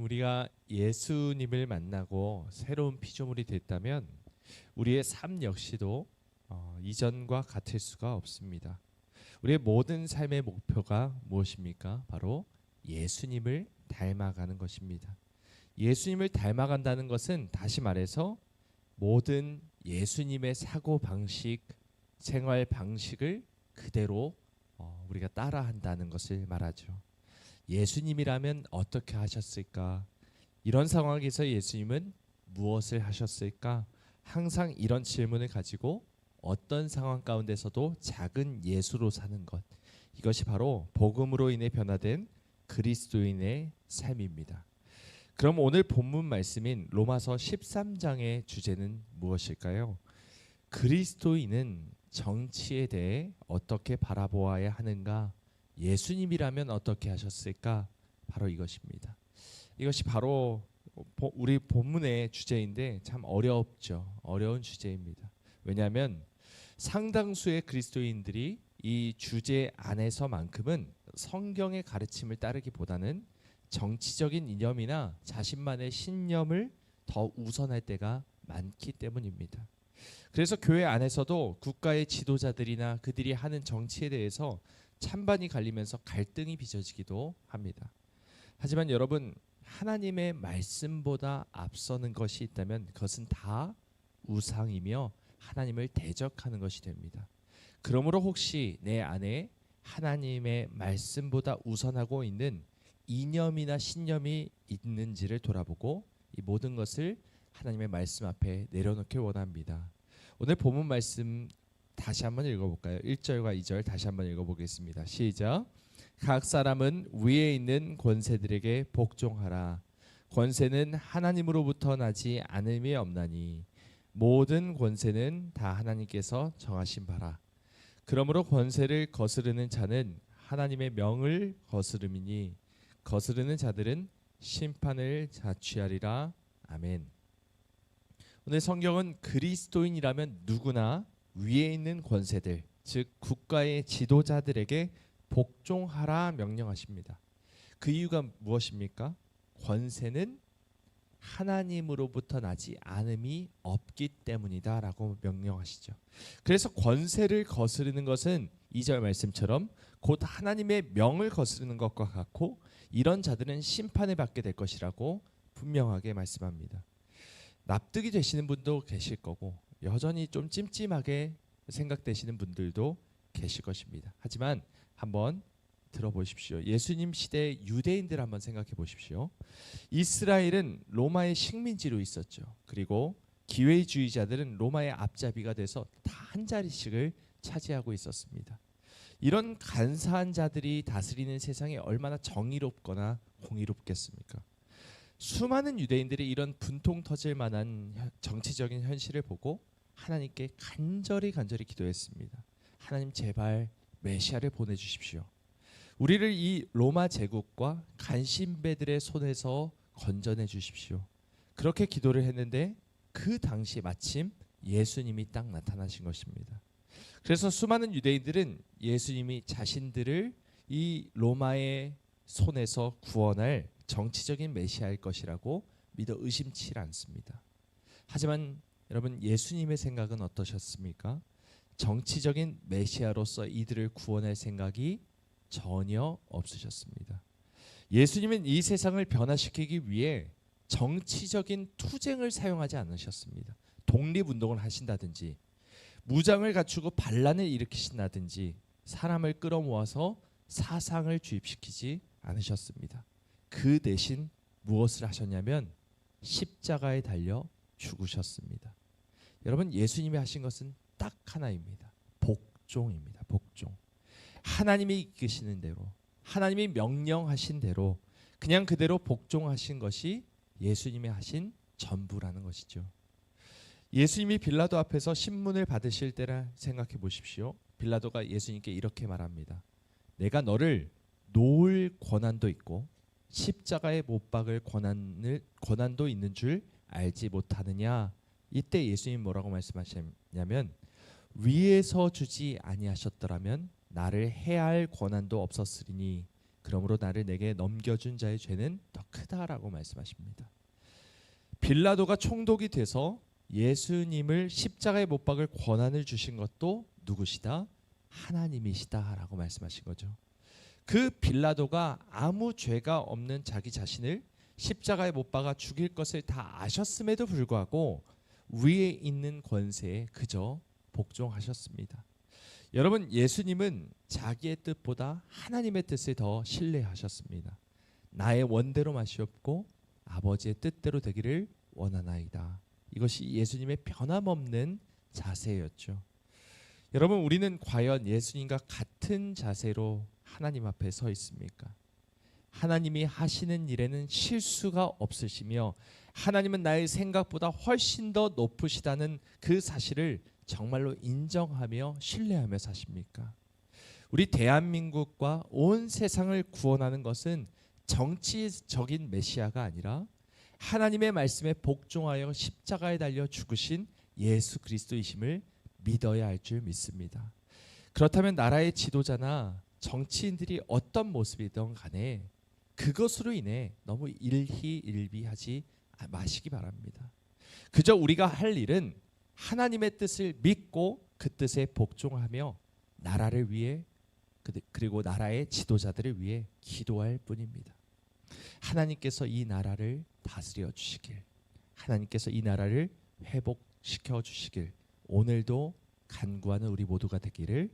우리가 예수님을 만나고 새로운 피조물이 됐다면 우리의 삶 역시도 이전과 같을 수가 없습니다. 우리의 모든 삶의 목표가 무엇입니까? 바로 예수님을 닮아가는 것입니다. 예수님을 닮아간다는 것은 다시 말해서 모든 예수님의 사고 방식, 생활 방식을 그대로 우리가 따라한다는 것을 말하죠. 예수님이라면 어떻게 하셨을까? 이런 상황에서 예수님은 무엇을 하셨을까? 항상 이런 질문을 가지고 어떤 상황 가운데서도 작은 예수로 사는 것, 이것이 바로 복음으로 인해 변화된 그리스도인의 삶입니다. 그럼 오늘 본문 말씀인 로마서 13장의 주제는 무엇일까요? 그리스도인은 정치에 대해 어떻게 바라보아야 하는가? 예수님이라면 어떻게 하셨을까? 바로 이것입니다. 이것이 바로 우리 본문의 주제인데 참 어렵죠. 어려운 주제입니다. 왜냐하면 상당수의 그리스도인들이 이 주제 안에서만큼은 성경의 가르침을 따르기보다는 정치적인 이념이나 자신만의 신념을 더 우선할 때가 많기 때문입니다. 그래서 교회 안에서도 국가의 지도자들이나 그들이 하는 정치에 대해서 찬반이 갈리면서 갈등이 빚어지기도 합니다. 하지만 여러분, 하나님의 말씀보다 앞서는 것이 있다면 그것은 다 우상이며 하나님을 대적하는 것이 됩니다. 그러므로 혹시 내 안에 하나님의 말씀보다 우선하고 있는 이념이나 신념이 있는지를 돌아보고 이 모든 것을 하나님의 말씀 앞에 내려놓길 원합니다. 오늘 본문 말씀 다시 한번 읽어볼까요? 1절과 2절 다시 한번 읽어보겠습니다. 시작. 각 사람은 위에 있는 권세들에게 복종하라. 권세는 하나님으로부터 나지 않음이 없나니 모든 권세는 다 하나님께서 정하신 바라. 그러므로 권세를 거스르는 자는 하나님의 명을 거스름이니 거스르는 자들은 심판을 자취하리라. 아멘. 오늘 성경은 그리스도인이라면 누구나 위에 있는 권세들, 즉 국가의 지도자들에게 복종하라 명령하십니다. 그 이유가 무엇입니까? 권세는 하나님으로부터 나지 않음이 없기 때문이다라고 명령하시죠. 그래서 권세를 거스르는 것은 2절 말씀처럼 곧 하나님의 명을 거스르는 것과 같고 이런 자들은 심판을 받게 될 것이라고 분명하게 말씀합니다. 납득이 되시는 분도 계실 거고 여전히 좀 찜찜하게 생각되시는 분들도 계실 것입니다. 하지만 한번 들어보십시오. 예수님 시대 유대인들 한번 생각해 보십시오. 이스라엘은 로마의 식민지로 있었죠. 그리고 기회주의자들은 로마의 앞잡이가 돼서 다 한 자리씩을 차지하고 있었습니다. 이런 간사한 자들이 다스리는 세상이 얼마나 정의롭거나 공의롭겠습니까? 수많은 유대인들이 이런 분통 터질 만한 정치적인 현실을 보고 하나님께 간절히 기도했습니다. 하나님 제발 메시아를 보내주십시오. 우리를 이 로마 제국과 간신배들의 손에서 건져내 주십시오. 그렇게 기도를 했는데 그 당시 마침 예수님이 딱 나타나신 것입니다. 그래서 수많은 유대인들은 예수님이 자신들을 이 로마의 손에서 구원할 정치적인 메시아일 것이라고 믿어 의심치 않습니다. 하지만 여러분, 예수님의 생각은 어떠셨습니까? 정치적인 메시아로서 이들을 구원할 생각이 전혀 없으셨습니다. 예수님은 이 세상을 변화시키기 위해 정치적인 투쟁을 사용하지 않으셨습니다. 독립운동을 하신다든지 무장을 갖추고 반란을 일으키신다든지 사람을 끌어모아서 사상을 주입시키지 않으셨습니다. 그 대신 무엇을 하셨냐면 십자가에 달려 죽으셨습니다. 여러분, 예수님이 하신 것은 딱 하나입니다. 복종입니다. 복종. 하나님이 이끄시는 대로, 하나님이 명령하신 대로 그냥 그대로 복종하신 것이 예수님이 하신 전부라는 것이죠. 예수님이 빌라도 앞에서 신문을 받으실 때라 생각해 보십시오. 빌라도가 예수님께 이렇게 말합니다. 내가 너를 놓을 권한도 있고 십자가에 못 박을 권한도 있는 줄 알지 못하느냐. 이때 예수님 뭐라고 말씀하셨냐면 위에서 주지 아니하셨더라면 나를 해할 권한도 없었으리니 그러므로 나를 내게 넘겨준 자의 죄는 더 크다라고 말씀하십니다. 빌라도가 총독이 돼서 예수님을 십자가에 못 박을 권한을 주신 것도 누구시다? 하나님이시다라고 말씀하신 거죠. 그 빌라도가 아무 죄가 없는 자기 자신을 십자가에 못 박아 죽일 것을 다 아셨음에도 불구하고 위에 있는 권세에 그저 복종하셨습니다. 여러분, 예수님은 자기의 뜻보다 하나님의 뜻을 더 신뢰하셨습니다. 나의 원대로 마시옵고 아버지의 뜻대로 되기를 원하나이다. 이것이 예수님의 변함없는 자세였죠. 여러분, 우리는 과연 예수님과 같은 자세로 하나님 앞에 서 있습니까? 하나님이 하시는 일에는 실수가 없으시며 하나님은 나의 생각보다 훨씬 더 높으시다는 그 사실을 정말로 인정하며 신뢰하며 사십니까? 우리 대한민국과 온 세상을 구원하는 것은 정치적인 메시아가 아니라 하나님의 말씀에 복종하여 십자가에 달려 죽으신 예수 그리스도이심을 믿어야 할 줄 믿습니다. 그렇다면 나라의 지도자나 정치인들이 어떤 모습이든 간에 그것으로 인해 너무 일희일비하지 마시기 바랍니다. 그저 우리가 할 일은 하나님의 뜻을 믿고 그 뜻에 복종하며 나라를 위해 그리고 나라의 지도자들을 위해 기도할 뿐입니다. 하나님께서 이 나라를 다스려 주시길, 하나님께서 이 나라를 회복시켜 주시길 오늘도 간구하는 우리 모두가 되기를